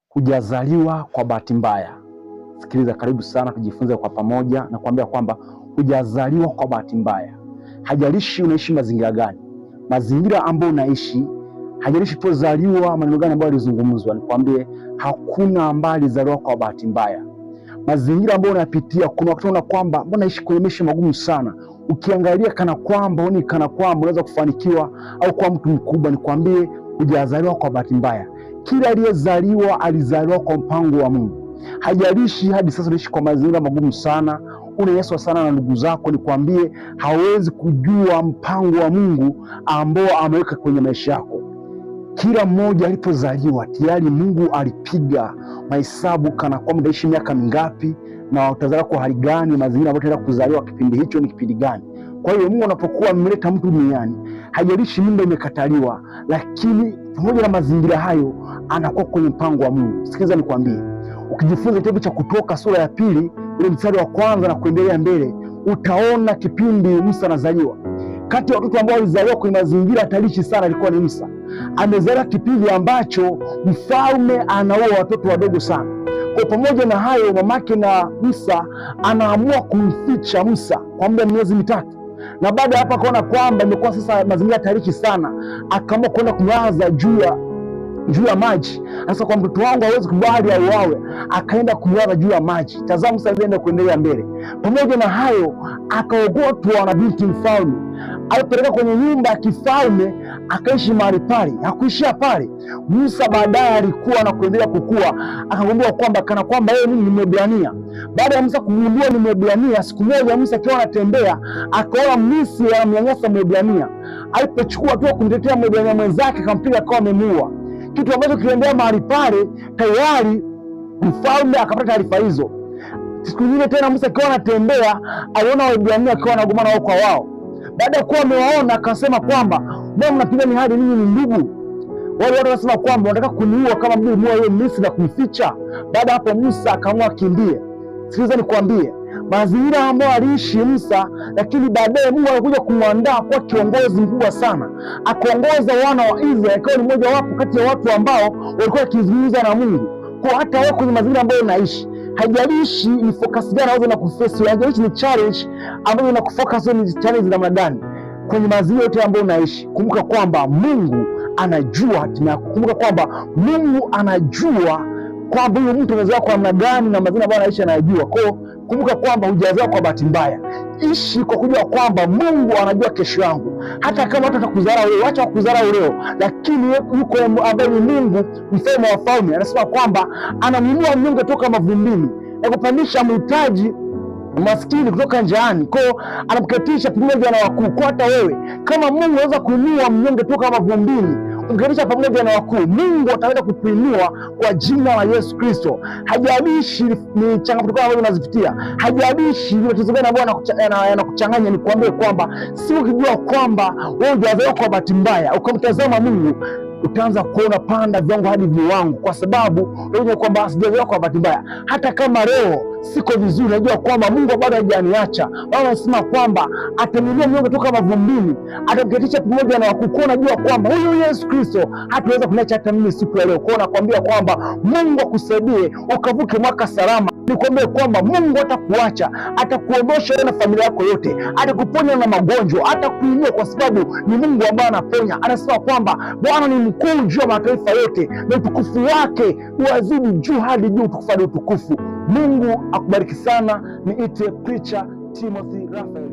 Hujazaliwa kwa bahati mbaya. Sikiliza, karibu sana tujifunze kwa pamoja na kuambia kwamba hujazaliwa kwa bahati mbaya. Hajalishi unaishi mazingira gani, mazingira ambayo unaishi, hajalishi pozaliwa maneno gani ambayo yalizungumzwa, nikwambie hakuna ambaye alizaliwa kwa bahati mbaya. Mazingira ambayo unapitia, kuna wakati unaona kwamba mbona naishi kwenye maisha magumu sana, ukiangalia kana kwamba unaweza kufanikiwa au kuwa mtu mkubwa, nikwambie hujazaliwa kwa bahati mbaya. Kila aliyezaliwa alizaliwa kwa mpango wa Mungu. Hajalishi hadi sasa unaishi kwa mazingira magumu sana, unanyanyaswa sana na ndugu zako, nikwambie hawezi kujua mpango wa Mungu ambao ameweka kwenye maisha yako. Kila mmoja alipozaliwa tayari Mungu alipiga mahesabu kana kwamba utaishi miaka mingapi na utazaliwa kwa hali gani, mazingira ambayo utaenda kuzaliwa kipindi hicho ni kipindi gani. Kwa hiyo Mungu anapokuwa amemleta mtu duniani, hajalishi mimba imekataliwa, lakini pamoja na mazingira hayo anakuwa kwenye mpango wa Mungu. Sikiliza nikwambie, ukijifunza kitabu cha Kutoka sura ya 2 ule mstari wa 1 na kuendelea mbele, utaona kipindi Musa anazaliwa. Kati ya watoto ambao walizaliwa kwenye mazingira hatarishi sana alikuwa ni Musa. Amezaliwa kipindi ambacho mfalme anaoa watoto wadogo sana. Kwa pamoja na hayo, mamake na Musa anaamua kumficha Musa kwa muda wa miezi 3. Na baada ya hapo akaona kwamba imekuwa sasa mazingira hatarishi sana, akaamua kwenda kumlaza juu ya maji. Sasa kwa mtoto wangu hawezi kubali auawe, akaenda kumlaza juu ya maji. Tazama Musa alienda kuendelea mbele. Pamoja na hayo akaogotwa na binti mfalme. Alipeleka kwenye nyumba ya kifalme, akaishi mahali pale. Hakuishia pale. Musa baadaye alikuwa na kuendelea kukua, akagundua kwamba kana kwamba yeye ni Mwebrania. Baada ya Musa kugundua ni Mwebrania, siku moja Musa akiwa anatembea akaona Misri anamnyanyasa Mwebrania. Alipochukua tu kumtetea Mwebrania mwenzake, akampiga akawa amemuua. Kitu ambacho kiliendelea mahali pale, tayari mfalme akapata taarifa hizo. Siku nyingine tena Musa akiwa anatembea aliona Waebrania akiwa wanagombana wao kwa wao. Baada ya kuwa amewaona akasema kwamba mbona mnapigana hadi ninyi ni ndugu? Wale watu wanasema kwamba wanataka kuniua kama mlimuua yule Misri na kumficha. Baada hapo Musa akaamua akimbie. Sikiliza nikwambie, mazingira ambayo aliishi Musa, lakini baadaye Mungu alikuja kumwandaa kuwa kiongozi mkubwa sana. Akaongoza wana wa Israeli, akawa ni mmoja wapo kati ya watu ambao walikuwa wakizungumza na Mungu. Kwa hata wewe kwenye mazingira ambayo unaishi, hajalishi ni focus gani unaweza na kuface, hajalishi ni challenge ambayo unakufocus ni challenge namna gani, kwenye mazingira yote ambayo unaishi, kumbuka kwamba Mungu anajua hatima yako. Kumbuka kwamba Mungu anajua kwamba huyu mtu anazaliwa kwa namna gani na mazingira ambayo anaishi anayajua. Kwa kumbuka kwamba hujazaliwa kwa bahati mbaya. Ishi kwa kujua kwamba Mungu anajua kesho yangu. Hata kama watu watakudharau leo, acha wakudharau leo, lakini yuko ambaye ni Mungu, mfalme wa falme, anasema kwamba anamuinua mnyonge toka mavumbini na kupandisha mhitaji maskini kutoka njaani. Kwa anamketisha pamoja na wakuu. Kwa hata wewe kama Mungu anaweza kuinua mnyonge toka mavumbini, umketisha pamoja na wakuu, Mungu ataweza kukuinua kwa jina la Yesu Kristo. Hajalishi ni changamoto ambazo unazipitia, hajalishi ni tatizo gani ambalo yanakuchanganya, nikwambie kwamba si ukijua kwamba wewe hujazaliwa kwa bahati mbaya, ukamtazama Mungu, utaanza kuona panda viwango hadi viwango, kwa sababu unajua kwamba sijazaliwa kwa bahati mbaya. Hata kama leo siko vizuri, najua kwamba Mungu bado hajaniacha. Wao wanasema kwamba ataniinua mnyonge toka mavumbini, atamketisha pamoja na wakuu. Najua kwamba huyu Yesu Kristo hataweza kuniacha hata mimi siku ya leo. Kwa nakwambia kwamba Mungu akusaidie ukavuke mwaka salama. Nikwambie kwamba Mungu hatakuacha, atakuondosha wewe na familia yako yote, atakuponya na magonjwa, atakuinua kwa sababu ni Mungu ambaye anaponya. Anasema kwamba Bwana ni mkuu juu ya mataifa yote na utukufu wake wazidi juu hadi juu, utukufu hadi utukufu. Mungu akubariki sana. Niite Preacher Timothy Raphael.